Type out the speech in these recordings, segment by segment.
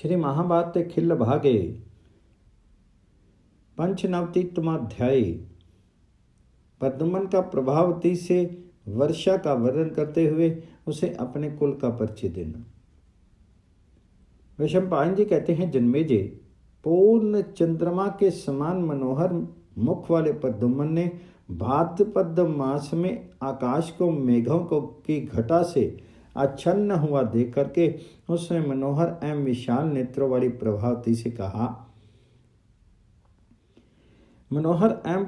श्री महाभारत ते खिल भागे। पंचनवतितमाध्याय। प्रद्युम्न का प्रभावती से वर्षा का वर्णन करते हुए उसे अपने कुल का परिचय देना। वैशंपायन जी कहते हैं, जन्मेजय, पूर्ण चंद्रमा के समान मनोहर मुख वाले प्रद्युम्न ने भाद्रपद मास में आकाश को मेघों को की घटा से आच्छन्न हुआ देख करके उसने मनोहर एवं विशाल नेत्रों वाली प्रभावती से कहा, मनोहर एवं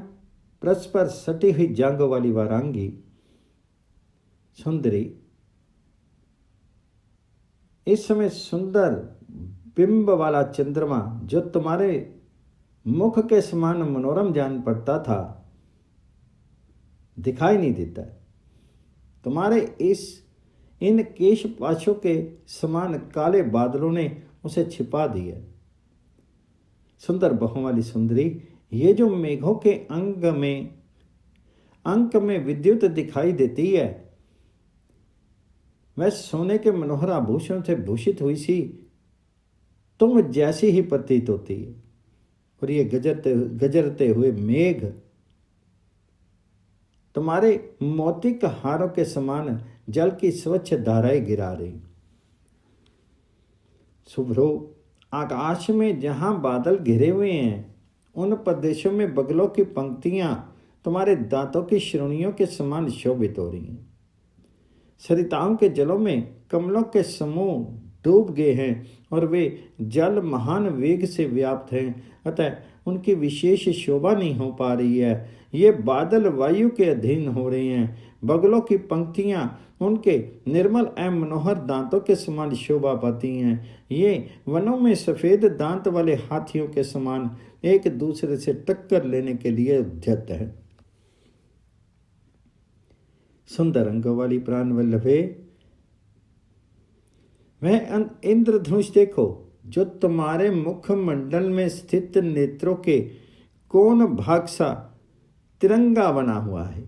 परस्पर सटी हुई जांघों वाली वारांगी सुंदरी, इस समय सुंदर बिंब वाला चंद्रमा जो तुम्हारे मुख के समान मनोरम जान पड़ता था, दिखाई नहीं देता। तुम्हारे इन केश पाशों के समान काले बादलों ने उसे छिपा दिया। सुंदर बाहों वाली सुंदरी, ये जो मेघों के अंक में विद्युत दिखाई देती है, वह सोने के मनोहर आभूषण से भूषित हुई सी तुम जैसी ही प्रतीत होती है। और ये गजरते हुए मेघ तुम्हारे मोतिक हारों के समान जल की स्वच्छ धाराएं गिरा रही। शुभ्रो, आकाश में जहां बादल घिरे हुए हैं उन प्रदेशों में बगलों की पंक्तियां तुम्हारे दांतों की श्रोणियों के समान शोभित हो रही हैं। सरिताओं के जलों में कमलों के समूह डूब गए हैं और वे जल महान वेग से व्याप्त हैं, अतः उनकी विशेष शोभा नहीं हो पा रही है। ये बादल वायु के अधीन हो रहे हैं। बगलों की पंक्तियां उनके निर्मल एवं मनोहर दांतों के समान शोभा पाती हैं। ये वनों में सफेद दांत वाले हाथियों के समान एक दूसरे से टक्कर लेने के लिए उद्यत है। सुंदर अंगों वाली प्राण वल्लभे, वह इंद्रधनुष देखो जो तुम्हारे मुखमंडल में स्थित नेत्रों के कोन भाग सा तिरंगा बना हुआ है।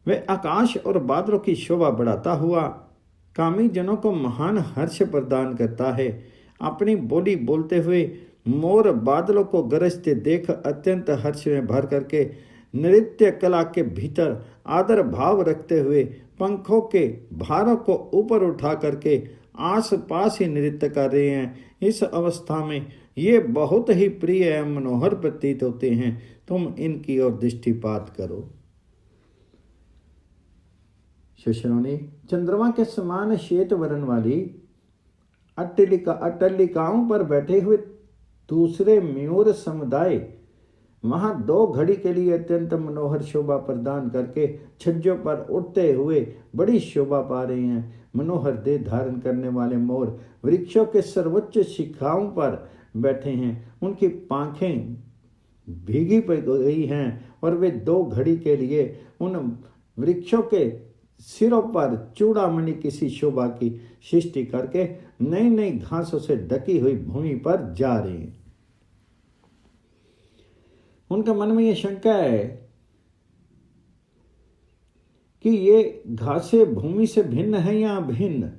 वह आकाश और बादलों की शोभा बढ़ाता हुआ कामी जनों को महान हर्ष प्रदान करता है। अपनी बोली बोलते हुए मोर बादलों को गरजते देख अत्यंत हर्ष में भर करके नृत्य कला के भीतर आदर भाव रखते हुए पंखों के भारों को ऊपर उठा करके आस पास ही नृत्य कर रहे हैं। इस अवस्था में ये बहुत ही प्रिय एवं मनोहर प्रतीत होते हैं। तुम इनकी ओर दृष्टिपात करो। शिष्यों, चंद्रमा के समान श्वेत वर्ण वाली अट्टलिकाओं पर बैठे हुए दूसरे मयूर समुदाय वहां 2 घड़ी के लिए अत्यंत मनोहर शोभा प्रदान करके छज्जों पर उड़ते हुए बड़ी शोभा पा रहे हैं। मनोहर देह धारण करने वाले मोर वृक्षों के सर्वोच्च शिखाओं पर बैठे हैं। उनकी पांखें भीगी पड़ गई हैं और वे 2 घड़ी के लिए उन वृक्षों के सिरों पर चूड़ामणि किसी शोभा की सृष्टि करके नई नई घासों से ढकी हुई भूमि पर जा रहे हैं। उनका मन में यह शंका है कि ये घासें भूमि से भिन्न है या अभिन्न।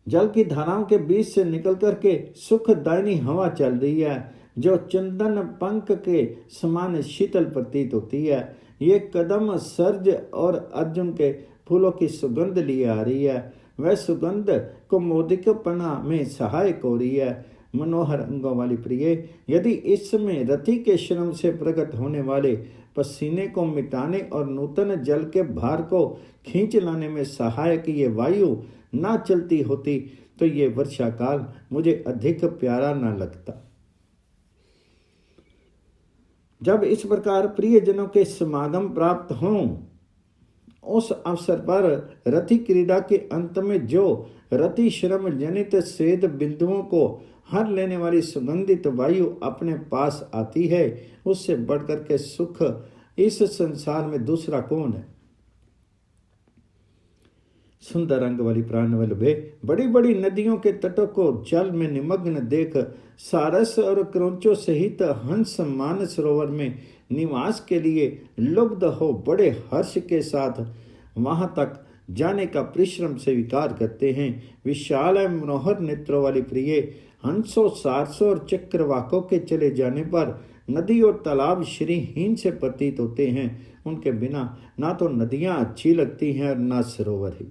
जल की धाराओं के बीच से निकल करके सुखदायिनी हवा चल रही है जो चंदन पंख के समान शीतल प्रतीत होती है। ये कदम सर्ज और अर्जुन के फूलों की सुगंध लिए आ रही है। वह सुगंध को मोदिकपना में सहायक हो रही है। मनोहर अंगों वाली प्रिय, यदि इस समय रति के श्रम से प्रकट होने वाले पसीने को मिटाने और नूतन जल के भार को खींच लाने में सहायक ये वायु ना चलती होती तो ये वर्षा काल मुझे अधिक प्यारा ना लगता। जब इस प्रकार प्रियजनों के समागम प्राप्त हों, उस अवसर पर रति क्रीड़ा के अंत में जो रति श्रम जनित स्वेद बिंदुओं को हर लेने वाली सुगंधित वायु अपने पास आती है, उससे बढ़कर के सुख इस संसार में दूसरा कौन है। सुंदर रंग वाली प्राणवल्लभे, बड़ी बड़ी नदियों के तटों को जल में निमग्न देख सारस और क्रौंचों सहित हंस मान सरोवर में निवास के लिए लुब्ध हो बड़े हर्ष के साथ वहां तक जाने का परिश्रम से विकार करते हैं। विशाल एवं मनोहर नेत्रों वाली प्रिय, हंसों, सारसों और चक्रवाकों के चले जाने पर नदी और तालाब श्रीहीन से प्रतीत होते हैं। उनके बिना ना तो नदियां अच्छी लगती हैं और ना सरोवर ही।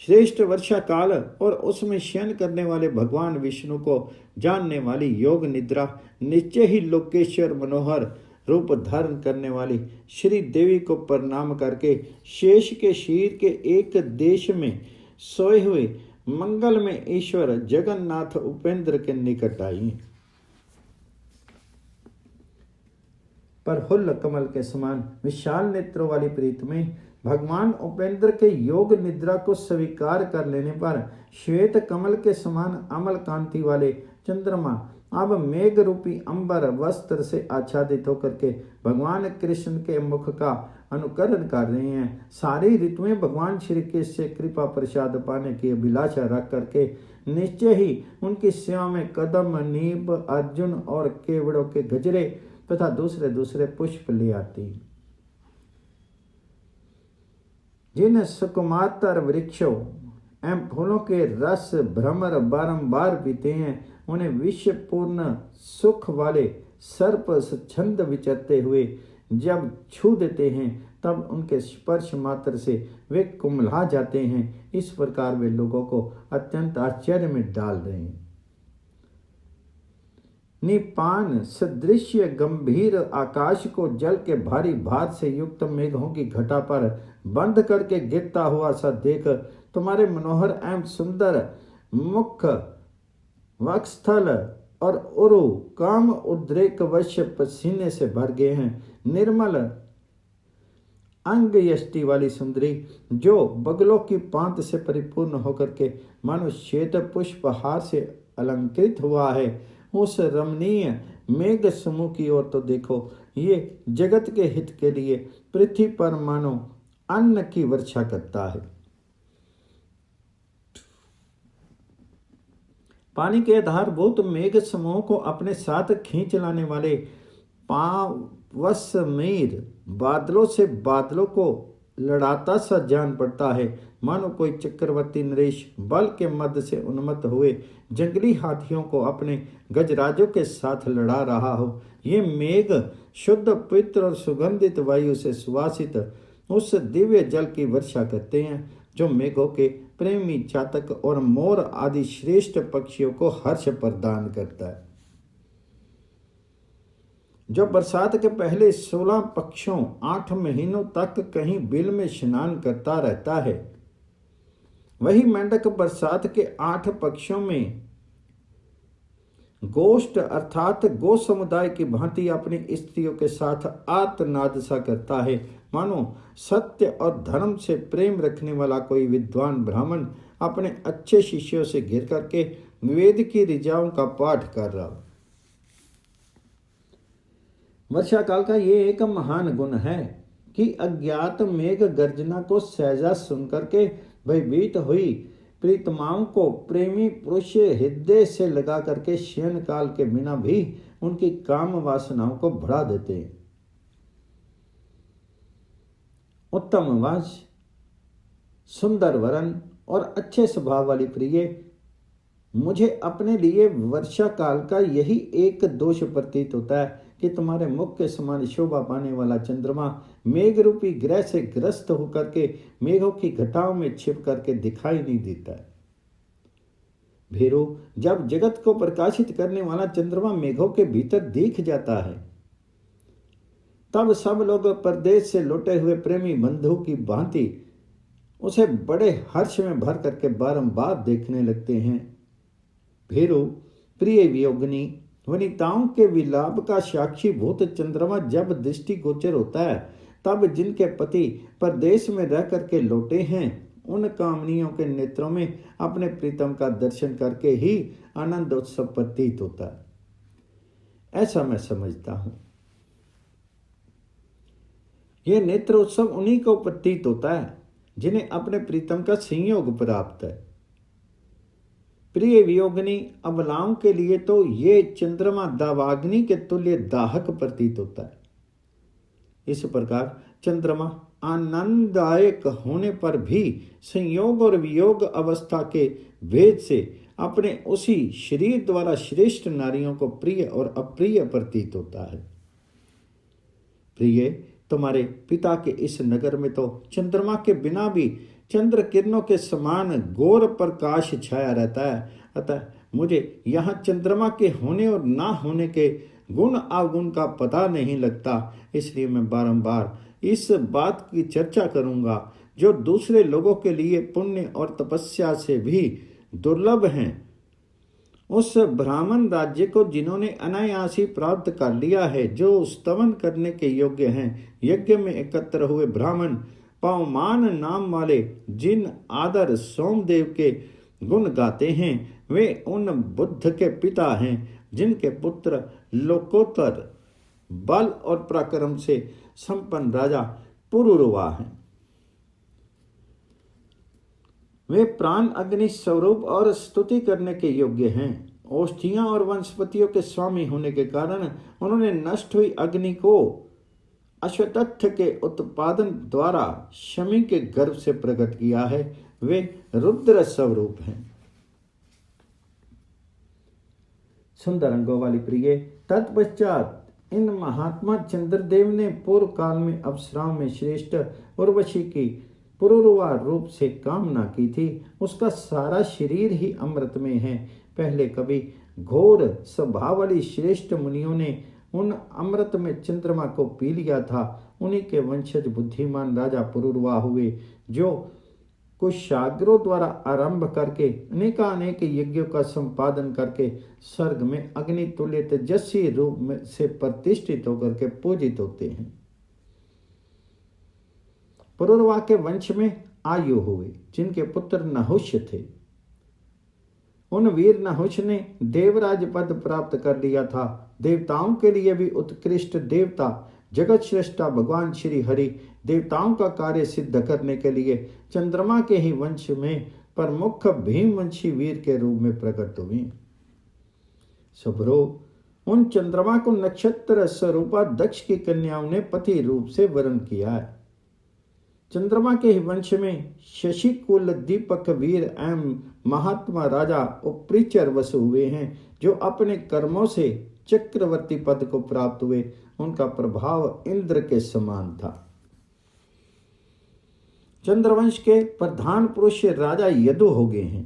श्रेष्ठ वर्षा काल और उसमें शयन करने वाले भगवान विष्णु को जानने वाली योग निद्रा निश्चय ही लोकेश्वर मनोहर रूप धारण करने वाली श्री देवी को प्रणाम करके शेष के शीर के एक देश में सोए हुए मंगल में ईश्वर जगन्नाथ उपेंद्र के निकट आई। पर हुल्ल कमल के समान विशाल नेत्रों वाली प्रीत में भगवान उपेंद्र के योग निद्रा को स्वीकार कर लेने पर श्वेत कमल के समान अमल कांति वाले चंद्रमा अब मेघ रूपी अंबर वस्त्र से आच्छादित होकर के भगवान कृष्ण के मुख का अनुकरण कर रहे हैं। सारी ऋतुएं भगवान श्री कृष्ण से कृपा प्रसाद पाने की अभिलाषा रख करके निश्चय ही उनकी सेवा में कदम, नीब, अर्जुन और केवड़ों के गजरे तथा दूसरे दूसरे पुष्प ले आती। जिन सुकुमार वृक्षों एवं फूलों के रस भ्रमर बारंबार पीते हैं, उन्हें विषपूर्ण सुख वाले सर्प छंद विचरते हुए जब छू देते हैं तब उनके स्पर्श मात्र से वे कुम्हला जाते हैं। इस प्रकार वे लोगों को अत्यंत आश्चर्य में डाल रहे हैं। निपान सदृश्य गंभीर आकाश को जल के भारी भार से युक्त मेघों की घटा पर बंद करके गिरता हुआ सा देख तुम्हारे मनोहर एवं सुंदर मुख, वक्षस्थल और उरु काम उद्रेक वश पसीने से भर गए हैं। निर्मल अंग यष्टि वाली सुंदरी जो बगलों की पांत से परिपूर्ण होकर के मानो श्वेत पुष्पहार से अलंकृत हुआ है, उस रमणीय मेघ समूह की ओर तो देखो। ये जगत के हित के लिए पृथ्वी पर मानो अन्न की वर्षा करता है। पानी के आधारभूत मेघ समूह को अपने साथ खींच लाने वाले पावसमीर बादलों से बादलों को लड़ाता सा जान पड़ता है, मानो कोई चक्रवर्ती नरेश बल के मध्य से उन्मत्त हुए जंगली हाथियों को अपने गजराजों के साथ लड़ा रहा हो। ये मेघ शुद्ध, पवित्र और सुगंधित वायु से सुवासित उस दिव्य जल की वर्षा करते हैं जो मेघों के प्रेमी, चातक और मोर आदि श्रेष्ठ पक्षियों को हर्ष प्रदान करता है। जो बरसात के पहले 16 पक्षों 8 महीनों तक कहीं बिल में स्नान करता रहता है, वही मेंढक बरसात के 8 पक्षों में गोष्ठ अर्थात गो समुदाय की भांति अपनी स्त्रियों के साथ आर्तनाद सा करता है, मानो सत्य और धर्म से प्रेम रखने वाला कोई विद्वान ब्राह्मण अपने अच्छे शिष्यों से घिर करके वेद की ऋचाओं का पाठ कर रहा हो। वर्षा काल का ये एक महान गुण है कि अज्ञात मेघ गर्जना को सहजा सुनकर के भयभीत हुई प्रीतमाओं को प्रेमी पुरुष हृदय से लगा करके शयन काल के बिना भी उनकी काम वासनाओं को बढ़ा देते हैं। उत्तम वंश, सुंदर वरन और अच्छे स्वभाव वाली प्रिय, मुझे अपने लिए वर्षा काल का यही एक दोष प्रतीत होता है कि तुम्हारे मुख के समान शोभा पाने वाला चंद्रमा मेघ रूपी ग्रह से ग्रस्त होकर के मेघों की घटाओं में छिप करके दिखाई नहीं देता है। भीरू, जब जगत को प्रकाशित करने वाला चंद्रमा मेघों के भीतर दिख जाता है, तब सब लोग परदेश से लौटे हुए प्रेमी बंधु की भांति उसे बड़े हर्ष में भर करके बारंबार देखने लगते हैं। भीरू, प्रिय वियोगिनी, वनिताओं के विलाप का साक्षी भूत चंद्रमा जब दृष्टि गोचर होता है, तब जिनके पति परदेश में रह करके लौटे हैं, उन कामनियों के नेत्रों में अपने प्रीतम का दर्शन करके ही आनंद उत्सव प्रतीत होता है। ऐसा मैं समझता हूं। यह नेत्र उत्सव उन्हीं को प्रतीत होता है जिन्हें अपने प्रीतम का संयोग प्राप्त है। प्रिय वियोगिनी अबलाओं के लिए तो ये चंद्रमा दावाग्नि के तुल्य दाहक प्रतीत होता है। इस प्रकार चंद्रमा आनंददायक होने पर भी संयोग और वियोग अवस्था के भेद से अपने उसी शरीर द्वारा श्रेष्ठ नारियों को प्रिय और अप्रिय प्रतीत होता है। प्रिय, तुम्हारे पिता के इस नगर में तो चंद्रमा के बिना भी चंद्र किरणों के समान घोर प्रकाश छाया रहता है, अतः मुझे यहाँ चंद्रमा के होने और ना होने के गुण अवगुण का पता नहीं लगता, इसलिए मैं बारंबार इस बात की चर्चा करूंगा जो दूसरे लोगों के लिए पुण्य और तपस्या से भी दुर्लभ हैं। उस ब्राह्मण राज्य को जिन्होंने अनायास ही प्राप्त कर लिया है, जो स्तवन करने के योग्य हैं। यज्ञ में एकत्र हुए ब्राह्मण पवमान नाम वाले जिन आदर सोमदेव के गुण गाते हैं, वे उन बुद्ध के पिता हैं जिनके पुत्र लोकोत्तर बल और पराक्रम से संपन्न राजा पुरुरवा हैं। वे प्राण अग्नि स्वरूप और स्तुति करने के योग्य हैं। औषधियां और वनस्पतियों के स्वामी होने के कारण उन्होंने नष्ट हुई अग्नि को अश्वत्थ के उत्पादन द्वारा शमी के गर्भ से प्रकट किया है। वे रुद्र स्वरूप हैं। सुंदर अंगों वाली प्रिय, तत्पश्चात इन महात्मा चंद्रदेव ने पूर्व काल में अप्सराओं में श्रेष्ठ उर्वशी की पुरुरवा रूप से कामना की थी। उसका सारा शरीर ही अमृत में है। पहले कभी घोर स्वभाव वाली श्रेष्ठ मुनियों ने उन अमृत में चंद्रमा को पी लिया था। उन्हीं के वंशज बुद्धिमान राजा पुरुरवा हुए, जो कुशाग्रों द्वारा आरंभ करके अनेकानेक यज्ञों का संपादन करके स्वर्ग में अग्नि तुल्य तेजस्वी रूप में से प्रतिष्ठित होकर के पूजित होते हैं। पुरुरवा के वंश में आयु हुए, जिनके पुत्र नहुष थे। उन वीर नहुष ने देवराज पद प्राप्त कर लिया था। देवताओं के लिए भी उत्कृष्ट देवता जगत श्रेष्ठा भगवान श्री हरि देवताओं का कार्य सिद्ध करने के लिए चंद्रमा के ही वंश में प्रमुख भीमवंशी वीर के रूप में प्रकट हुए। सुब्रो, उन चंद्रमा को नक्षत्र स्वरूपा दक्ष की कन्याओं ने पति रूप से वर्ण किया है। चंद्रमा के ही वंश में शशि कुल दीपक वीर एवं महात्मा राजा उपरिचर वसु हुए हैं, जो अपने कर्मों से चक्रवर्ती पद को प्राप्त हुए। उनका प्रभाव इंद्र के समान था। चंद्रवंश के प्रधान पुरुष राजा यदु हो गए हैं,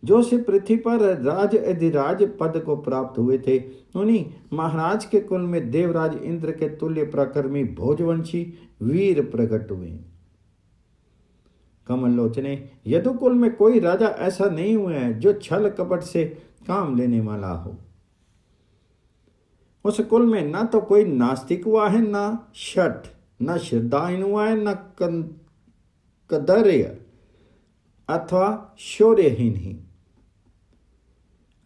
जो से पृथ्वी पर राज अधिराज पद को प्राप्त हुए थे। उन्हीं महाराज के कुल में देवराज इंद्र के तुल्य पराक्रमी भोजवंशी वीर प्रकट हुए। कमल लोचने, यदुकुल में कोई राजा ऐसा नहीं हुआ है जो छल कपट से काम लेने वाला हो। उस कुल में न तो कोई नास्तिक हुआ है, न शठ, न श्रद्धाहीन हुआ है, न कदर्य अथवा शौर्यहीन ही।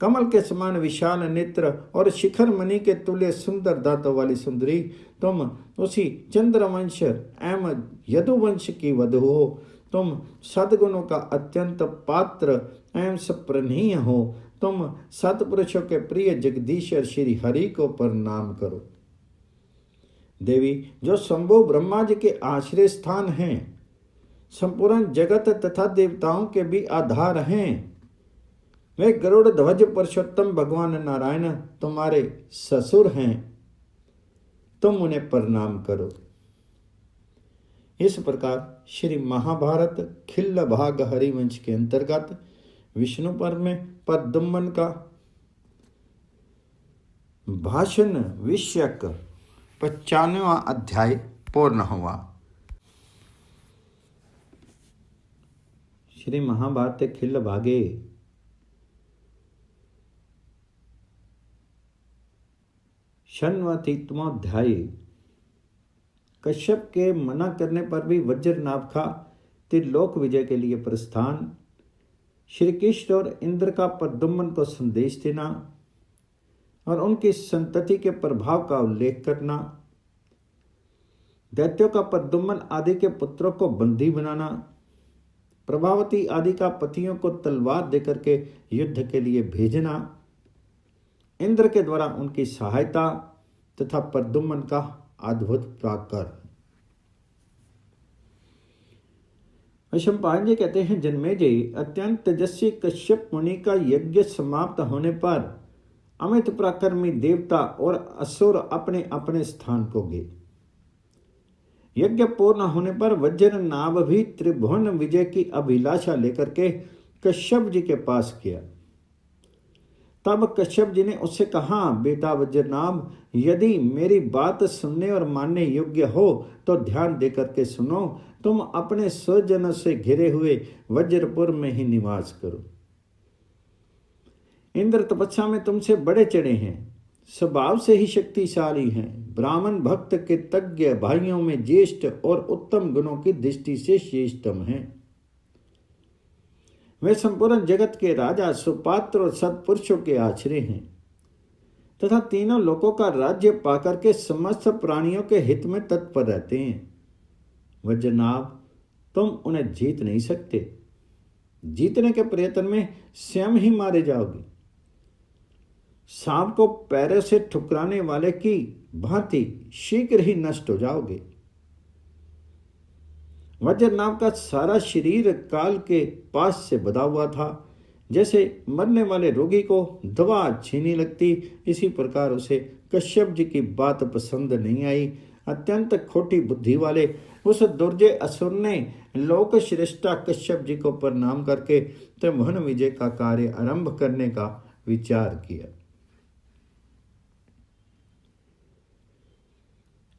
कमल के समान विशाल नेत्र और शिखर मणि के तुल्य सुंदर दांतों वाली सुंदरी, तुम उसी चंद्रवंश एवं यदुवंश की वधु हो। तुम सद्गुणों का अत्यंत पात्र एवं सप्रणीय हो। तुम सत्पुरुषों के प्रिय जगदीश्वर श्री हरि को प्रणाम करो। देवी, जो शंभु ब्रह्मा जी के आश्रय स्थान हैं, संपूर्ण जगत तथा देवताओं के भी आधार हैं, वे गरुड़ ध्वज पुरुषोत्तम भगवान नारायण तुम्हारे ससुर हैं। तुम उन्हें प्रणाम करो। इस प्रकार श्री महाभारत खिल्ल भाग हरिवंश के अंतर्गत विष्णु पर्व में प्रद्युम्न का भाषण विषयक 95वां अध्याय पूर्ण हुआ। श्री महाभारत खिल्ल भागे षण्णवतितमोऽध्याय। कश्यप के मना करने पर भी वज्रनाभ का त्रिलोक विजय के लिए प्रस्थान, श्री कृष्ण और इंद्र का प्रद्युम्न को संदेश देना और उनकी संतति के प्रभाव का उल्लेख करना, दैत्यों का प्रद्युम्न आदि के पुत्रों को बंदी बनाना, प्रभावती आदि का पतियों को तलवार देकर के युद्ध के लिए भेजना, इंद्र के द्वारा उनकी सहायता तथा प्रद्युम्न का अद्भुत पराक्रम। वैशंपायन जी कहते हैं, जन्मेजय, अत्यंत तेजस्वी कश्यप मुनि का यज्ञ समाप्त होने पर अमित पराक्रमी देवता और असुर अपने अपने स्थान को गए। यज्ञ पूर्ण होने पर वज्र नाभ भी त्रिभुवन विजय की अभिलाषा लेकर के कश्यप जी के पास गया। तब कश्यप जी ने उससे कहा, बेटा वज्रनाभ, यदि मेरी बात सुनने और मानने योग्य हो तो ध्यान देकर के सुनो। तुम अपने स्वजनों से घिरे हुए वज्रपुर में ही निवास करो। इंद्र तपस्या में तुमसे बड़े चढ़े हैं, स्वभाव से ही शक्तिशाली हैं, ब्राह्मण भक्त के तज्ञ भाइयों में ज्येष्ठ और उत्तम गुणों की दृष्टि से श्रेष्ठतम हैं। वे संपूर्ण जगत के राजा, सुपात्र और सत्पुरुषों के आश्रय हैं तथा तीनों लोकों का राज्य पाकर के समस्त प्राणियों के हित में तत्पर रहते हैं। वज्रनाभ, तुम उन्हें जीत नहीं सकते। जीतने के प्रयत्न में स्वयं ही मारे जाओगे। सांप को पैरों से ठुकराने वाले की भांति शीघ्र ही नष्ट हो जाओगे। वज्रनाभ का सारा शरीर काल के पास से बधा हुआ था। जैसे मरने वाले रोगी को दवा छीनी लगती, इसी प्रकार उसे कश्यप जी की बात पसंद नहीं आई। अत्यंत खोटी बुद्धि वाले उस दुर्जय असुर ने लोक श्रेष्ठा कश्यप जी को प्रणाम करके त्रिभुवन विजय का कार्य आरंभ करने का विचार किया।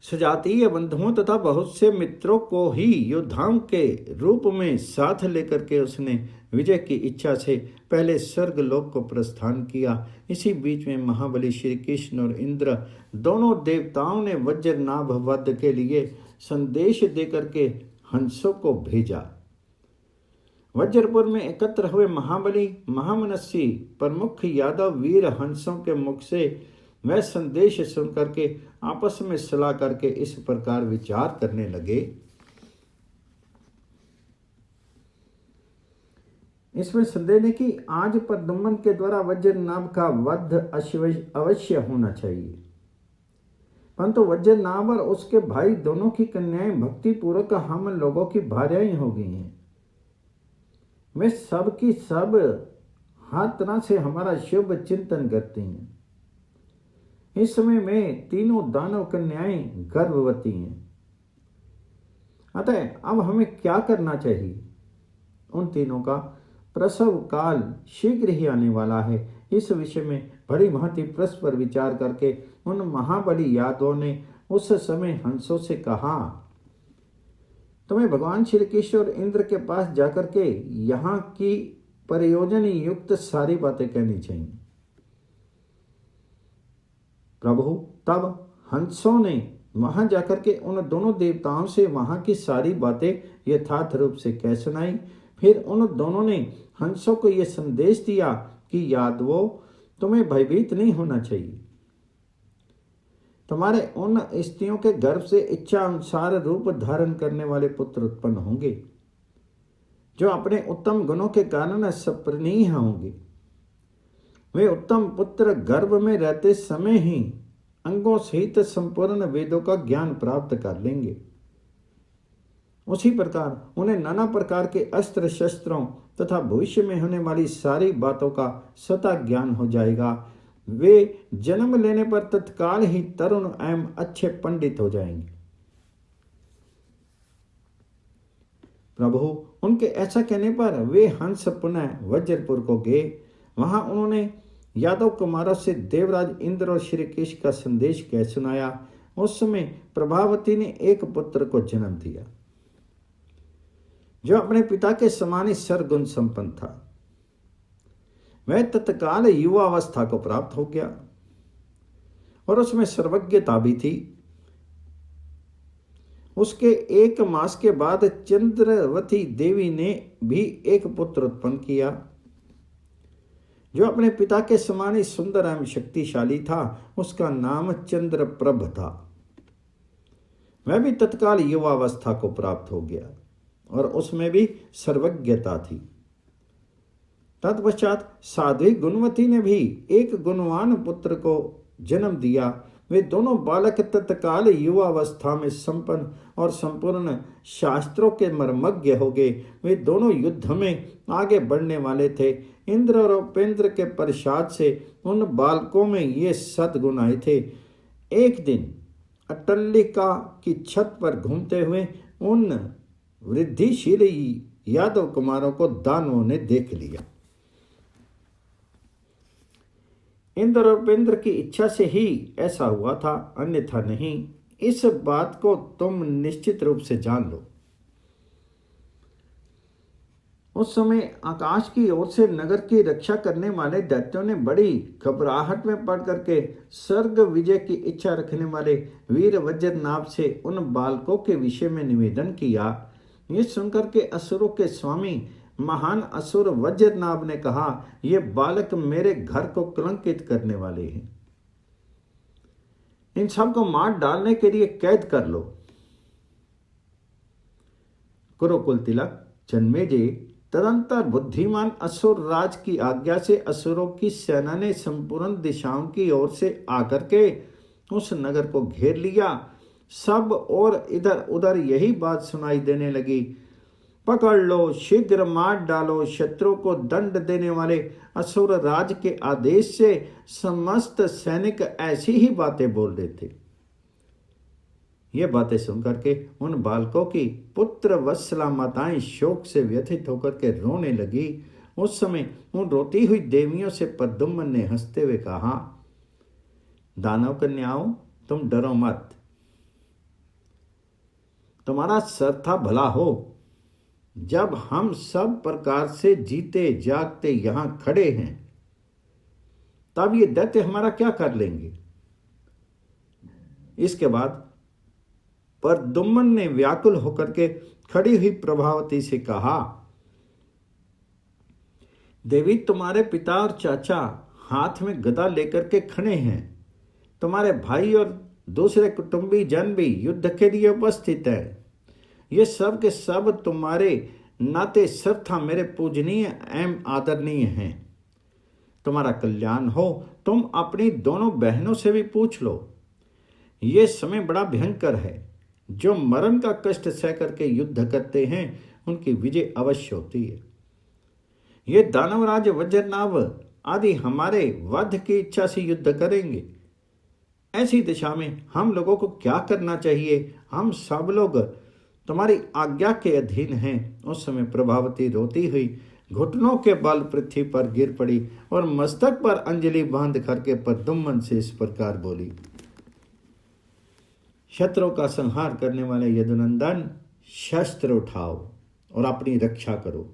सजातीय बंधुओं तथा बहुत से मित्रों को ही योद्धाओं के रूप में साथ लेकर के उसने विजय की इच्छा से पहले स्वर्ग लोक को प्रस्थान किया। इसी बीच में महाबली श्री कृष्ण और इंद्र दोनों देवताओं ने वज्रनाभ वध के लिए संदेश देकर के हंसों को भेजा। वज्रपुर में एकत्र हुए महाबली महामनस्वी प्रमुख यादव वीर हंसों के मुख से वह संदेश सुन करके आपस में सलाह करके इस प्रकार विचार करने लगे। इसमें संदेह नहीं कि आज प्रद्युम्न के द्वारा वज्रनाभ का वध अवश्य होना चाहिए, परंतु वज्रनाभ और उसके भाई दोनों की कन्याएं भक्ति पूर्वक हम लोगों की भार्याएं हो गई हैं। वे सब की सब हर तरह से हमारा शुभ चिंतन करती हैं। इस समय में तीनों दानव कन्याएं गर्भवती हैं। अतः अब हमें क्या करना चाहिए? उन तीनों का प्रसव काल शीघ्र ही आने वाला है। इस विषय में बड़ी भांति परस्पर विचार करके उन महाबली यादवों ने उस समय हंसों से कहा, तुम्हें भगवान श्री कृष्ण और इंद्र के पास जाकर के यहाँ की प्रयोजन युक्त सारी बातें कहनी चाहिए। प्रभु तब हंसों ने वहां जाकर के उन दोनों देवताओं से वहां की सारी बातें यथार्थ रूप से कह सुनाई। फिर उन दोनों ने हंसों को यह संदेश दिया कि यादवों, तुम्हें भयभीत नहीं होना चाहिए। तुम्हारे उन स्त्रियों के गर्भ से इच्छा अनुसार रूप धारण करने वाले पुत्र उत्पन्न होंगे, जो अपने उत्तम गुणों के कारण सप्रणीय होंगे। वे उत्तम पुत्र गर्भ में रहते समय ही अंगों सहित संपूर्ण वेदों का ज्ञान प्राप्त कर लेंगे। उसी प्रकार उन्हें नाना प्रकार के अस्त्र शस्त्रों तथा भविष्य में होने वाली सारी बातों का स्वतः ज्ञान हो जाएगा। वे जन्म लेने पर तत्काल ही तरुण एवं अच्छे पंडित हो जाएंगे। प्रभु, उनके ऐसा कहने पर वे हंस पुनः वज्रपुर को गए। वहां उन्होंने यादव कुमारों से देवराज इंद्र और श्री कृष्ण का संदेश कह सुनाया। उस समय प्रभावती ने एक पुत्र को जन्म दिया, जो अपने पिता के समान ही सर्वगुण संपन्न था। वह तत्काल युवावस्था को प्राप्त हो गया और उसमें सर्वज्ञता भी थी। उसके 1 मास के बाद चंद्रवती देवी ने भी एक पुत्र उत्पन्न किया, जो अपने पिता के समान ही सुंदर एवं शक्तिशाली था। उसका नाम चंद्रप्रभ था। वह भी तत्काल युवावस्था को प्राप्त हो गया और उसमें भी सर्वज्ञता थी। तत्पश्चात साध्वी गुणवती ने भी एक गुणवान पुत्र को जन्म दिया। वे दोनों बालक तत्काल युवावस्था में संपन्न और संपूर्ण शास्त्रों के मर्मज्ञ हो गए। वे दोनों युद्ध में आगे बढ़ने वाले थे। इंद्र और उपेंद्र के प्रसाद से उन बालकों में ये सद्गुण आए थे। एक दिन अट्टलिका की छत पर घूमते हुए उन वृद्धिशील यादव कुमारों को दानवों ने देख लिया। इंद्र और उपेंद्र की इच्छा से ही ऐसा हुआ था, अन्यथा नहीं। इस बात को तुम निश्चित रूप से जान लो। उस समय आकाश की ओर से नगर की रक्षा करने वाले दैत्यों ने बड़ी घबराहट में पड़ करके स्वर्ग विजय की इच्छा रखने वाले वीर वज्रनाभ से उन बालकों के विषय में निवेदन किया। ये सुनकर के असुरों के स्वामी महान असुर वज्रनाभ ने कहा, ये बालक मेरे घर को कलंकित करने वाले हैं। इन सब को मार डालने के लिए कैद कर लो। कुरुकुल तिलक जन्मेजय तदंतर बुद्धिमान असुर राज की आज्ञा से असुरों की सेना ने संपूर्ण दिशाओं की ओर से आकर के उस नगर को घेर लिया। सब और इधर उधर यही बात सुनाई देने लगी, पकड़ लो, शीघ्र मार डालो। शत्रु को दंड देने वाले असुर राज के आदेश से समस्त सैनिक ऐसी ही बातें बोल रहे थे। ये बातें सुनकर के उन बालकों की पुत्र वत्सला माताएं शोक से व्यथित होकर के रोने लगी। उस समय उन रोती हुई देवियों से प्रद्युम्न ने हंसते हुए कहा, दानव कन्याओं, तुम डरो मत, तुम्हारा सर्था भला हो। जब हम सब प्रकार से जीते जागते यहां खड़े हैं, तब ये दैत्य हमारा क्या कर लेंगे। इसके बाद प्रद्युम्न ने व्याकुल होकर के खड़ी हुई प्रभावती से कहा, देवी, तुम्हारे पिता और चाचा हाथ में गदा लेकर के खड़े हैं। तुम्हारे भाई और दूसरे कुटुंबी जन भी युद्ध के लिए उपस्थित है। ये सब के सब तुम्हारे नाते सर्था मेरे पूजनीय एवं आदरणीय हैं। तुम्हारा कल्याण हो। तुम अपनी दोनों बहनों से भी पूछ लो। ये समय बड़ा भयंकर है। जो मरण का कष्ट सह करके युद्ध करते हैं, उनकी विजय अवश्य होती है। ये दानवराज वज्रनाभ आदि हमारे वध की इच्छा से युद्ध करेंगे। ऐसी दिशा में हम लोगों को क्या करना चाहिए? हम सब लोग तुम्हारी आज्ञा के अधीन हैं। उस समय प्रभावती रोती हुई घुटनों के बल पृथ्वी पर गिर पड़ी और मस्तक पर अंजलि बांध करके प्रद्युम्न से इस प्रकार बोली, शत्रुओं का संहार करने वाले यदुनंदन, शस्त्र उठाओ और अपनी रक्षा करो।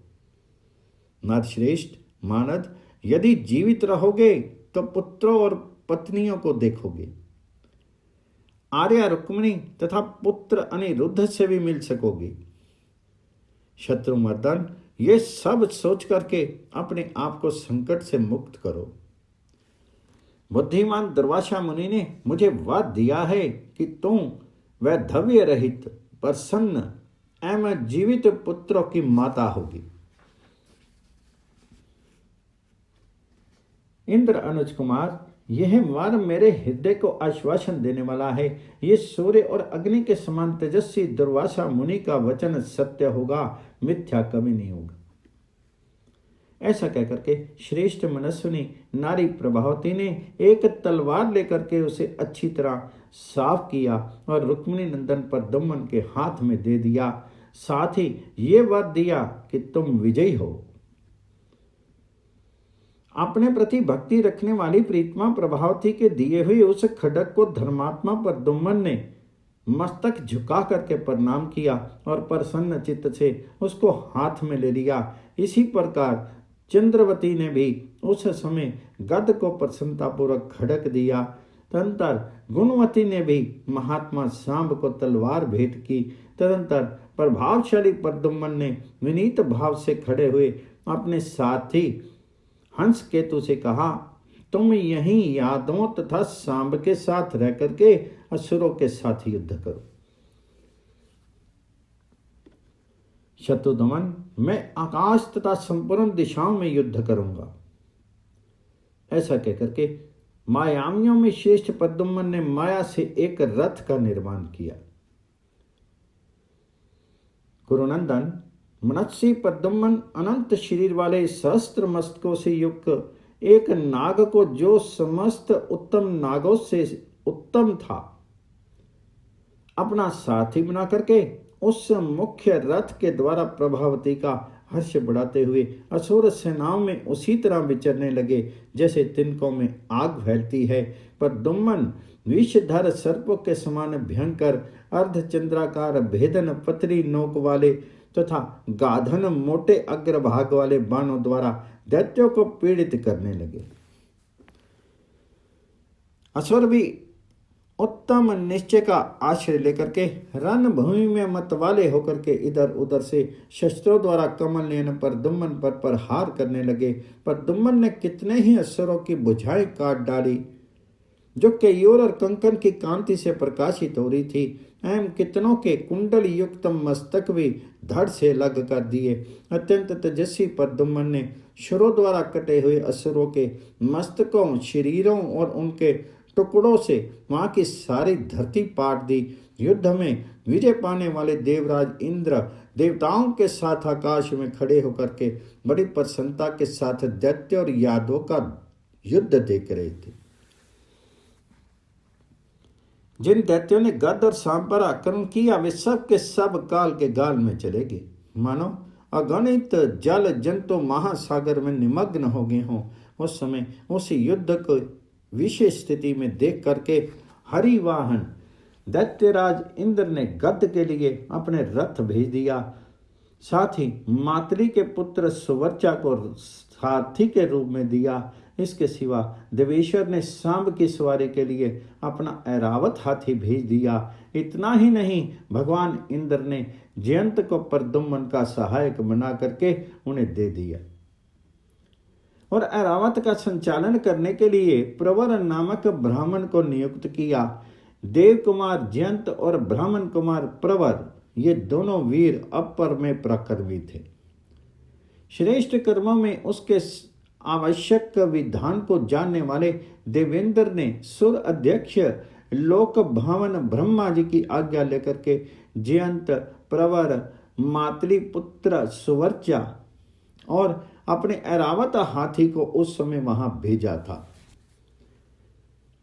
नाथ श्रेष्ठ मानद, यदि जीवित रहोगे तो पुत्रों और पत्नियों को देखोगे। आर्या रुक्मिणी तथा पुत्र अनिरुद्ध से भी मिल सकोगे। शत्रु मर्दन, ये सब सोच करके अपने आप को संकट से मुक्त करो। बुद्धिमान दुर्वासा मुनि ने मुझे वाद दिया है कि तुम वैधव्य रहित, प्रसन्न एवं जीवित पुत्रों की माता होगी। इंद्र अनुज कुमार, यह वर मेरे हृदय को आश्वासन देने वाला है। ये सूर्य और अग्नि के समान तेजस्वी दुर्वासा मुनि का वचन सत्य होगा, मिथ्या कभी नहीं होगा। ऐसा कहकर के श्रेष्ठ मनस्विनी नारी प्रभावती ने एक तलवार लेकर के उसे अच्छी तरह साफ किया और रुक्मिणी नंदन प्रद्युम्न के हाथ में दे दिया। साथ ही ये वर दिया कि तुम विजयी हो। अपने प्रति भक्ति रखने वाली प्रीतमा प्रभावती के दिए हुए उस खड्ग को धर्मात्मा प्रद्युम्न ने मस्तक झुका करके प्रणाम किया और प्रसन्न चित्त से उसको हाथ में ले लिया। इसी प्रकार चंद्रवती ने भी उस समय गद को प्रसन्नतापूर्वक खड़क दिया। तदंतर गुणवती ने भी महात्मा सांब को तलवार भेंट की। तदंतर प्रभावशाली प्रद्युम्न ने विनीत भाव से खड़े हुए अपने साथी हंस केतु से कहा, तुम यहीं यादवों तथा सांब के साथ रह करके असुरों के साथ युद्ध करो। शत्रुदमन, मैं आकाश तथा संपूर्ण दिशाओं में युद्ध करूंगा। ऐसा कहकर के मायामियों में श्रेष्ठ प्रद्युम्न ने माया से एक रथ का निर्माण किया। गुरुनंदन, मनुष्य प्रद्युम्न अनंत शरीर वाले सहस्त्र मस्तकों से युक्त एक नाग को, जो समस्त उत्तम नागों से उत्तम था, अपना साथी बना करके उस मुख्य रथ के द्वारा प्रभावती का हर्ष बढ़ाते हुए असुर सेनाओं में उसी तरह विचरने लगे जैसे तिनकों में आग फैलती है। प्रद्युम्न विषधर सर्पों के समान भयंकर अर्धचंद्राकार भेदन पतरी नोक वाले तथा गाधन मोटे अग्रभाग वाले बाणों द्वारा दैत्यों को पीड़ित करने लगे। असुर भी उत्तम निश्चय का आश्रय लेकर के रणभूमि में मतवाले होकर के इधर उधर से शस्त्रों द्वारा कमल नयन प्रद्युम्न पर प्रहार करने लगे। प्रद्युम्न ने कितने ही असुरों की भुजाएं काट डाली जो केयूर और कंकन की कांति से प्रकाशित हो रही थी, एवं कितनों के कुंडल युक्त मस्तक भी धड़ से लग कर दिए। अत्यंत तेजस्वी प्रद्युम्न ने शुरों द्वारा कटे हुए असुरों के मस्तकों, शरीरों और उनके टुकड़ों से वहां की सारी धरती पाट दी। युद्ध में विजय पाने वाले देवराज इंद्र देवताओं के साथ आकाश में खड़े होकर के बड़ी प्रसन्नता के साथ दैत्य और यादवों का युद्ध देख रहे थे। जिन दैत्यों ने गद और सांप पर आक्रमण किया वे सब के सब काल के गाल में चले गए, मानो अगणित जल जंतु महासागर में निमग्न हो गए हों। उस समय उस युद्ध को विशेष स्थिति में देख करके हरिवाहन दैत्यराज इंद्र ने गद के लिए अपने रथ भेज दिया। साथ ही मातली के पुत्र सुवर्चा को सारथी के रूप में दिया। इसके सिवा देवेश्वर ने सांब की सवारी के लिए अपना ऐरावत हाथी भेज दिया। इतना ही नहीं, भगवान इंद्र ने जयंत को प्रद्युम्न का सहायक बना करके उन्हें दे दिया और ऐरावत का संचालन करने के लिए प्रवर नामक ब्राह्मण को नियुक्त किया। देव कुमार जयंत और ब्राह्मण कुमार प्रवर, ये दोनों वीर अपर में पराक्रमी थे। श्रेष्ठ कर्मों में उसके आवश्यक विधान को जानने वाले देवेंद्र ने सुर अध्यक्ष लोक भावन ब्रह्मा जी की आज्ञा लेकर के जयंत, प्रवर, मातली पुत्र सुवर्चा और अपने ऐरावत हाथी को उस समय वहां भेजा था।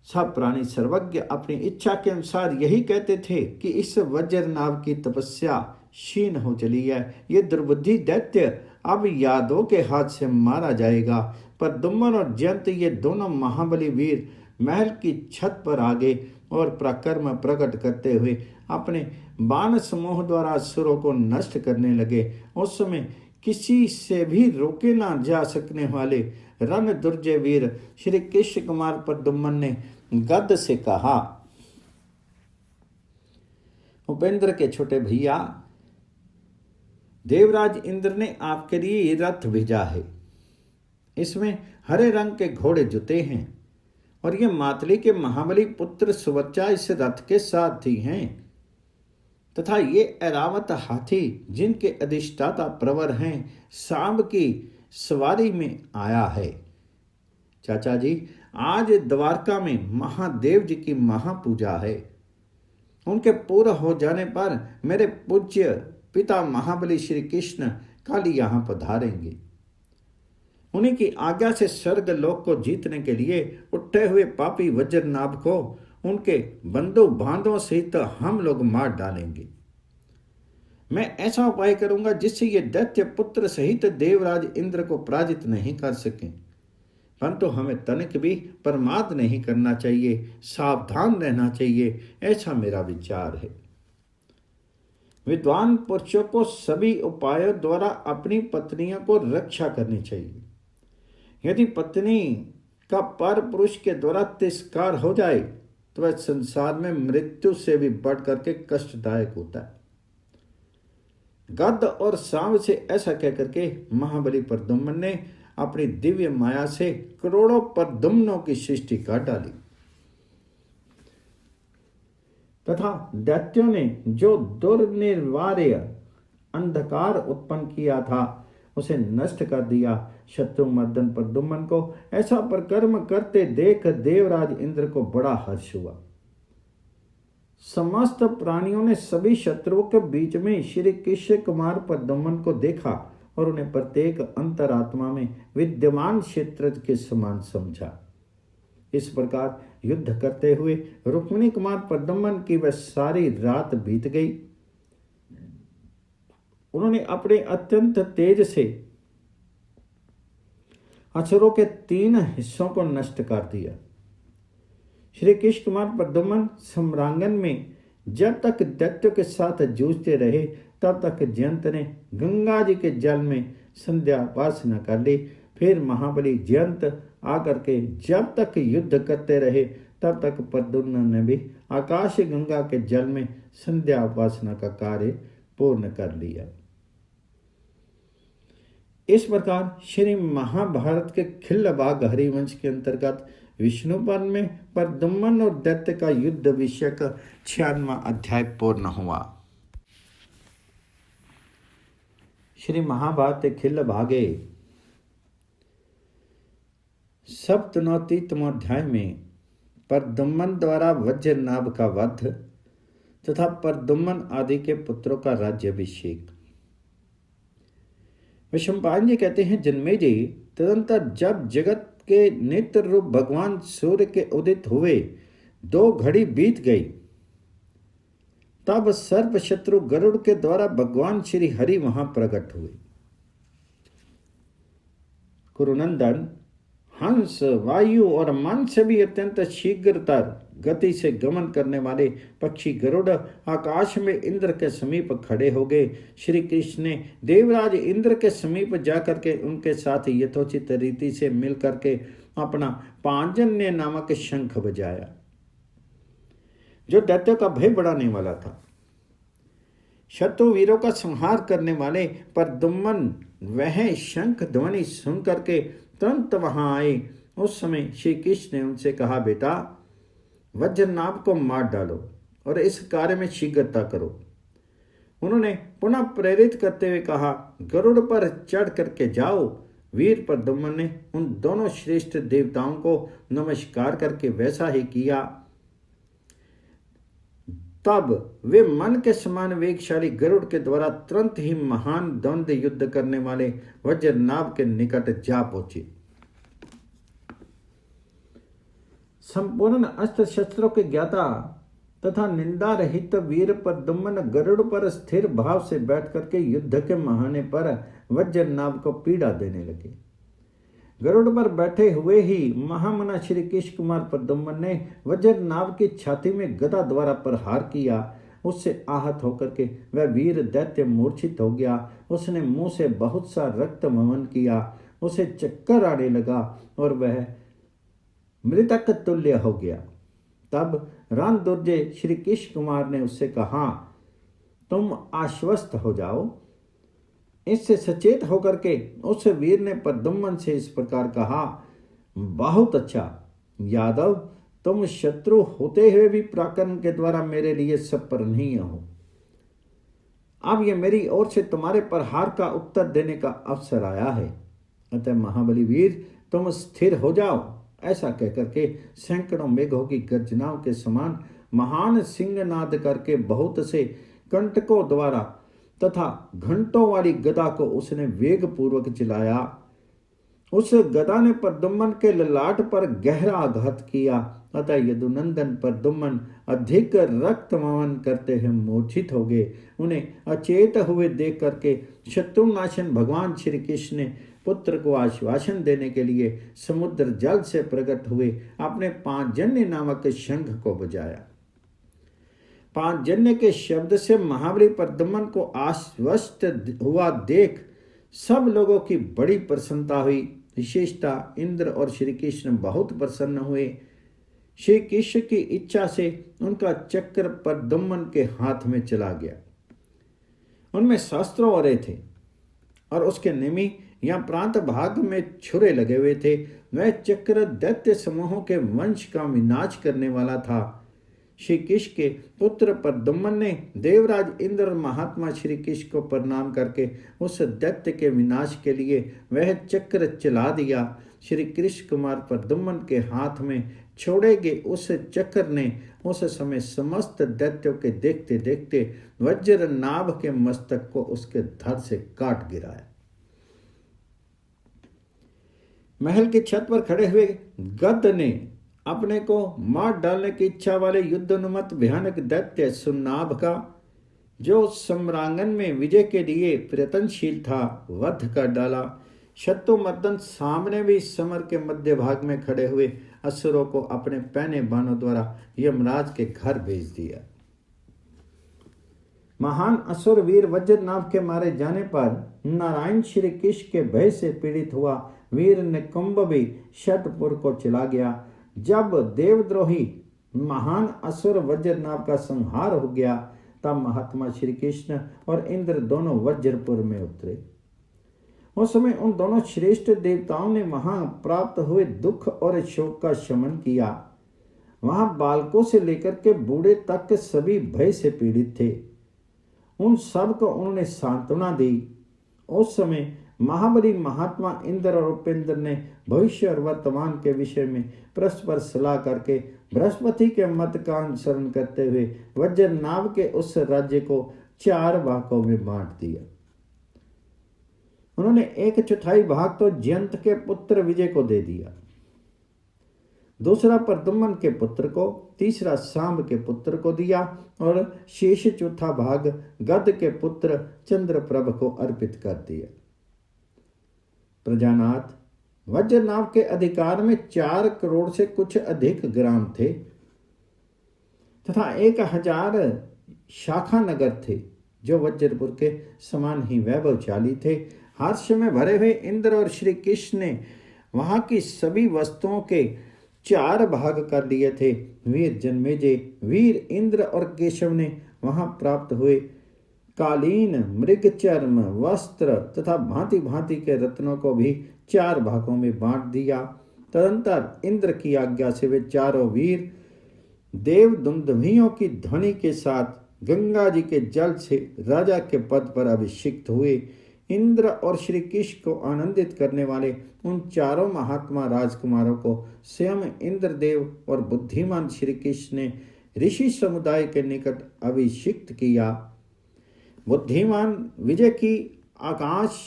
सब प्राणी सर्वज्ञ अपनी इच्छा के अनुसार यही कहते थे कि इस वज्र नाव की तपस्या क्षीण हो चली है, ये दुर्बुद्धि दैत्य अब यादवों के हाथ से मारा जाएगा। प्रद्युम्न और जयंत, ये दोनों महाबली वीर महल की छत पर आ गए और पराक्रम प्रकट करते हुए अपने बाण समूह द्वारा असुरों को नष्ट करने लगे। उस समय किसी से भी रोके ना जा सकने वाले रण दुर्जय वीर श्री कृष्ण कुमार प्रद्युम्न ने गद से कहा, उपेंद्र के छोटे भैया, देवराज इंद्र ने आपके लिए ये रथ भेजा है। इसमें हरे रंग के घोड़े जुते हैं और ये मातली के महाबली पुत्र सुवर्चा इस रथ के सारथी हैं तथा ये ऐरावत हाथी जिनके अधिष्ठाता प्रवर हैं सांब की सवारी में आया है। चाचा जी, आज द्वारका में महादेव जी की महापूजा है। उनके पूरा हो जाने पर मेरे पूज्य पिता महाबली श्री कृष्ण कल यहाँ पधारेंगे। उन्हीं की आज्ञा से स्वर्ग लोक को जीतने के लिए उठे हुए पापी वज्रनाभ को उनके बंधु बांधवों सहित हम लोग मार डालेंगे। मैं ऐसा उपाय करूंगा जिससे ये दैत्य पुत्र सहित देवराज इंद्र को पराजित नहीं कर सकें, परंतु हमें तनिक भी प्रमाद नहीं करना चाहिए, सावधान रहना चाहिए, ऐसा मेरा विचार है। विद्वान पुरुषों को सभी उपायों द्वारा अपनी पत्नियों को रक्षा करनी चाहिए। यदि पत्नी का पर पुरुष के द्वारा तिरस्कार हो जाए तो वह संसार में मृत्यु से भी बढ़ करके कष्टदायक होता है। गद और सांब से ऐसा कहकर के महाबली प्रद्युम्न ने अपनी दिव्य माया से करोड़ों प्रद्युम्नों की सृष्टि कर डाली तथा दैत्यों ने जो दुर्निवार्य अंधकार उत्पन्न किया था उसे नष्ट कर दिया। शत्रु मर्दन प्रद्युम्न को ऐसा प्रकर्म करते देख देवराज इंद्र को बड़ा हर्ष हुआ। समस्त प्राणियों ने सभी शत्रुओं के बीच में श्री कृष्ण कुमार प्रद्युम्न को देखा और उन्हें प्रत्येक अंतरात्मा में विद्यमान क्षेत्र के समान समझा। इस प्रकार युद्ध करते हुए रुक्मिणी कुमार प्रद्युम्न की वह सारी रात बीत गई। उन्होंने अपने अत्यंत तेज से असुरों के 3 हिस्सों को नष्ट कर दिया। श्री कृष्ण कुमार प्रद्युम्न सम्रांगन में जब तक दैत्यों के साथ जूझते रहे तब तक जयंत ने गंगा जी के जल में संध्या उपासना कर ली। फिर महाबली जयंत आकर के जब तक युद्ध करते रहे तब तक प्रद्युम्न ने भी आकाश गंगा के जल में संध्या उपासना का कार्य पूर्ण कर लिया। इस प्रकार श्री महाभारत के खिल्लबाग हरिवंश के अंतर्गत विष्णुपर्व में प्रद्युम्न और दैत्य का युद्ध विषयक 96वां अध्याय पूर्ण हुआ। श्री महाभारत खिल्लभागे सप्तनवतितम अध्याय में प्रद्युम्न द्वारा वज्रनाभ का वध तथा प्रद्युम्न आदि के पुत्रों का राज्याभिषेक। विष्णुपाद जी कहते हैं, जन्मेजय, तदंतर जब जगत के नेत्र रूप भगवान सूर्य के उदित हुए 2 घड़ी बीत गई, तब सर्प शत्रु गरुड़ के द्वारा भगवान श्री हरि वहां प्रकट हुए। कुरुनंदन हंस, वायु और मन से भी अत्यंत शीघ्रतर गति से गमन करने वाले पक्षी गरुड़ आकाश में इंद्र के समीप खड़े हो गए। श्री कृष्ण ने देवराज इंद्र के समीप जाकर के उनके साथ यथोचित रीति से मिल करके अपना पांजन्य नामक शंख बजाया, जो दैत्यों का भय बढ़ाने वाला था। शत्रु वीरों का संहार करने वाले प्रद्युम्न वह शंख ध्वनि सुन करके तुरंत वहां आए। उस समय श्री कृष्ण ने उनसे कहा, बेटा, वज्रनाभ को मार डालो और इस कार्य में शीघ्रता करो। उन्होंने पुनः प्रेरित करते हुए कहा, गरुड़ पर चढ़ करके जाओ। वीर प्रद्युम्न ने उन दोनों श्रेष्ठ देवताओं को नमस्कार करके वैसा ही किया। तब वे मन के समान वेगशाली गरुड़ के द्वारा तुरंत ही महान द्वंद्व युद्ध करने वाले वज्रनाभ के निकट जा पहुंचे। संपूर्ण अस्त्र शस्त्रों के ज्ञाता तथा निंदा रहित वीर प्रद्युम्न गरुड़ पर स्थिर भाव से बैठ करके युद्ध के महाने पर वज्रनाभ को पीड़ा देने लगे। गरुड़ पर बैठे हुए ही महामना श्री कृष्ण कुमार प्रद्युम्न ने वज्रनाभ की छाती में गदा द्वारा प्रहार किया। उससे आहत होकर के वह वीर दैत्य मूर्छित हो गया। उसने मुंह से बहुत सा रक्त वमन किया। उसे चक्कर आने लगा और वह मृतक तुल्य हो गया। तब रणदुर्जय श्री कृष्ण कुमार ने उससे कहा, तुम आश्वस्त हो जाओ। इससे सचेत होकर के उस वीर ने प्रद्युम्न से इस प्रकार कहा, बहुत अच्छा यादव, तुम शत्रु होते हुए भी पराक्रम के द्वारा मेरे लिए सपरणीय हो। अब यह मेरी ओर से तुम्हारे प्रहार का उत्तर देने का अवसर आया है। अतः महाबली वीर, तुम स्थिर हो जाओ। ऐसा कहकर के सैकड़ों मेघों की गर्जनाओं के समान महान सिंहनाद करके बहुत से कंटकों द्वारा तथा घंटों वाली गदा को उसने वेग पूर्वक चलाया। उस गदा ने प्रद्युम्न के ललाट पर गहरा आघात किया। अतः यदुनंदन प्रद्युम्न अधिक रक्त वमन करते हुए मूर्छित हो गए। उन्हें अचेत हुए देख करके शत्रुनाशन भगवान श्री कृष्ण ने पुत्र को आश्वासन देने के लिए समुद्र जल से प्रकट हुए अपने पांचजन्य नामक शंख को बजाया। पांचजन्य के शब्द से महाबली प्रद्युम्न को आश्वस्त हुआ देख सब लोगों की बड़ी प्रसन्नता हुई। विशेषता इंद्र और श्री कृष्ण बहुत प्रसन्न हुए। श्री कृष्ण की इच्छा से उनका चक्र प्रद्युम्न के हाथ में चला गया। उनमें शस्त्र औरे थे और उसके निमि या प्रांत भाग में छुरे लगे हुए थे। वह चक्र दैत्य समूहों के वंश का विनाश करने वाला था। श्री कृष्ण के पुत्र प्रद्युम्न ने देवराज इंद्र और महात्मा श्री कृष्ण को प्रणाम करके उस दैत्य के विनाश के लिए वह चक्र चला दिया। श्री कृष्ण कुमार प्रद्युम्न के हाथ में छोड़े गए उस चक्र ने उस समय समस्त दैत्यों के देखते देखते वज्र नाभ के मस्तक को उसके धड़ से काट गिराया। महल की छत पर खड़े हुए गद ने अपने को मार डालने की इच्छा वाले युद्धोन्मत्त भयानक दैत्य सुनाभ का, जो सम्रांगन में विजय के लिए प्रयत्नशील था, वध कर डाला। शत्रुमर्दन सामने भी समर के मध्य भाग में खड़े हुए असुरों को अपने पहने बाणों द्वारा यमराज के घर भेज दिया। महान असुर वीर वज्रनाभ के मारे जाने पर नारायण श्री कृष्ण के भय से पीड़ित हुआ वीर निकुंभ भी षटपुर को चला गया। जब देवद्रोही महान असुर वज्रनाभ का संहार हो गया तब महात्मा श्री कृष्ण और इंद्र दोनों वज्रपुर में उतरे। उस समय उन दोनों श्रेष्ठ देवताओं ने वहां प्राप्त हुए दुख और शोक का शमन किया। वहां बालकों से लेकर के बूढ़े तक के सभी भय से पीड़ित थे। उन सब को उन्होंने सांत्वना दी। उस समय महाबली महात्मा इंद्र और उपेंद्र ने भविष्य और वर्तमान के विषय में परस्पर सलाह करके बृहस्पति के मत का अनुसरण करते हुए वज्रनाभ के उस राज्य को 4 भागों में बांट दिया। उन्होंने 1/4 भाग तो जयंत के पुत्र विजय को दे दिया, दूसरा प्रद्युम्न के पुत्र को, तीसरा सांब के पुत्र को दिया और शेष चौथा भाग गद के पुत्र चंद्रप्रभ को अर्पित कर दिया। प्रजानाथ, वज्रनाभ के अधिकार में 4 करोड़ से कुछ अधिक ग्राम थे तथा 1000 शाखा नगर थे जो वज्रपुर के समान ही वैभवशाली थे। हर्ष में भरे हुए इंद्र और श्री कृष्ण ने वहां की सभी वस्तुओं के 4 भाग कर लिए थे। वीर जन्मेजय, वीर इंद्र और केशव ने वहां प्राप्त हुए कालीन, मृग चर्म, वस्त्र तथा भांति भांति के रत्नों को भी 4 भागों में बांट दिया। तदंतर इंद्र की आज्ञा से वे चारों वीर देव दुंदुभियों की ध्वनि के साथ गंगा जी के जल से राजा के पद पर अभिषिक्त हुए। इंद्र और श्री कृष्ण को आनंदित करने वाले उन चारों महात्मा राजकुमारों को स्वयं इंद्रदेव और बुद्धिमान श्री कृष्ण ने ऋषि समुदाय के निकट अभिषिक्त किया। बुद्धिमान विजय की आकाश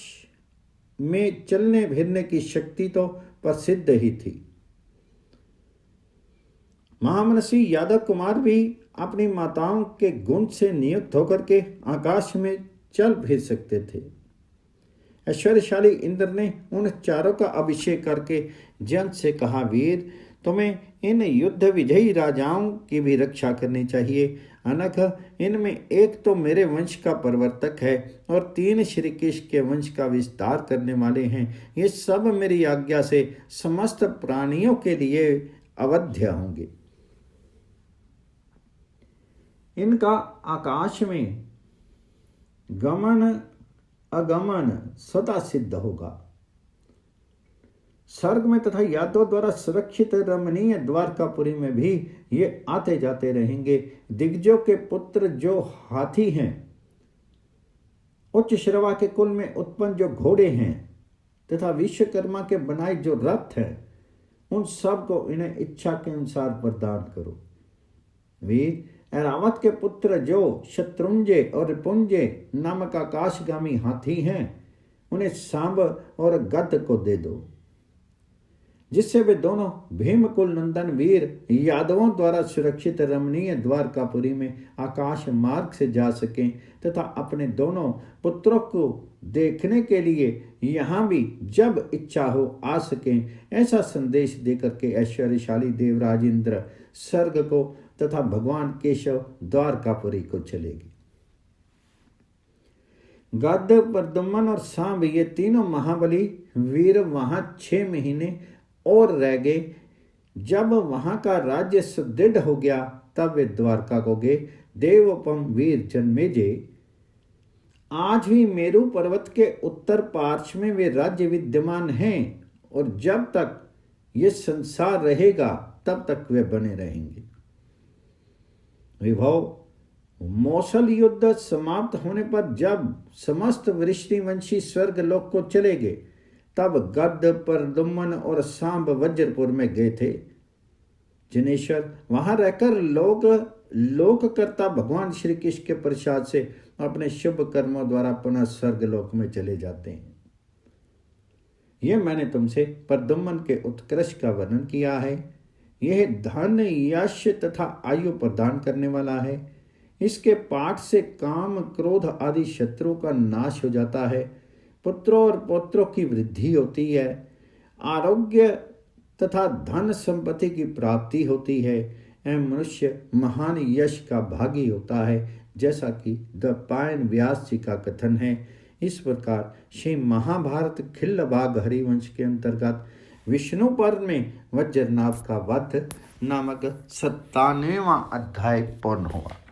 में चलने फिरने की शक्ति तो प्रसिद्ध ही थी। महामनसी यादव कुमार भी अपनी माताओं के गुण से नियुक्त होकर के आकाश में चल फिर सकते थे। ऐश्वर्यशाली इंद्र ने उन चारों का अभिषेक करके जन से कहा, वीर, तुम्हें इन युद्ध विजयी राजाओं की भी रक्षा करनी चाहिए। अनख इनमें एक तो मेरे वंश का प्रवर्तक है और 3 श्री कृष्ण के वंश का विस्तार करने वाले हैं। ये सब मेरी आज्ञा से समस्त प्राणियों के लिए अवध्य होंगे। इनका आकाश में गमन अगमन सदा सिद्ध होगा। स्वर्ग में तथा यादव द्वारा सुरक्षित रमणीय द्वारकापुरी में भी ये आते जाते रहेंगे। दिग्गजों के पुत्र जो हाथी हैं, उच्च श्रवा के कुल में उत्पन्न जो घोड़े हैं तथा विश्वकर्मा के बनाए जो रथ हैं, उन सब को इन्हें इच्छा के अनुसार प्रदान करो। वीर, ऐरावत के पुत्र जो शत्रुंजय और रिपुंजय नामक आकाशगामी हाथी हैं, उन्हें सांब और गद को दे दो, जिससे वे दोनों भीमकुल नंदन वीर यादवों द्वारा सुरक्षित रमणीय द्वारकापुरी में आकाश मार्ग से जा सकें तथा अपने दोनों पुत्रों को देखने के लिए यहाँ भी जब इच्छा हो आ सकें। ऐसा संदेश देकर के ऐश्वर्यशाली देवराज इंद्र स्वर्ग को तथा भगवान केशव द्वारकापुरी को चलेगी। गद, प्रद्युम्न और सांब ये तीनों महाबली वीर वहां 6 महीने और रह गए। जब वहां का राज्य सुदृढ़ हो गया तब वे द्वारका को गए। देवोपम वीर जन्मेजय, आज भी मेरु पर्वत के उत्तर पार्श्व में वे राज्य विद्यमान हैं और जब तक ये संसार रहेगा तब तक वे बने रहेंगे। विभव, मौसल युद्ध समाप्त होने पर जब समस्त वृष्णिवंशी स्वर्ग लोक को चले गए, तब गद्द, परदुम्मन और सांब वज्रपुर में गए थे। जिनेश्वर वहां रहकर लोककर्ता भगवान श्री कृष्ण के प्रसाद से अपने शुभ कर्मों द्वारा पुनः स्वर्गलोक में चले जाते हैं। यह मैंने तुमसे परदुम्मन के उत्कृष्ट का वर्णन किया है। यह धन, यश तथा आयु प्रदान करने वाला है। इसके पाठ से काम, क्रोध आदि शत्रुओं का नाश हो जाता है। पुत्रों और पौत्रों की वृद्धि होती है। आरोग्य तथा धन संपत्ति की प्राप्ति होती है एवं मनुष्य महान यश का भागी होता है, जैसा कि द्वैपायन व्यास जी का कथन है। इस प्रकार श्री महाभारत खिल्लभाग हरिवंश के अंतर्गत विष्णु पर्व में वज्रनाभ का वध नामक 97वां अध्याय पूर्ण हुआ।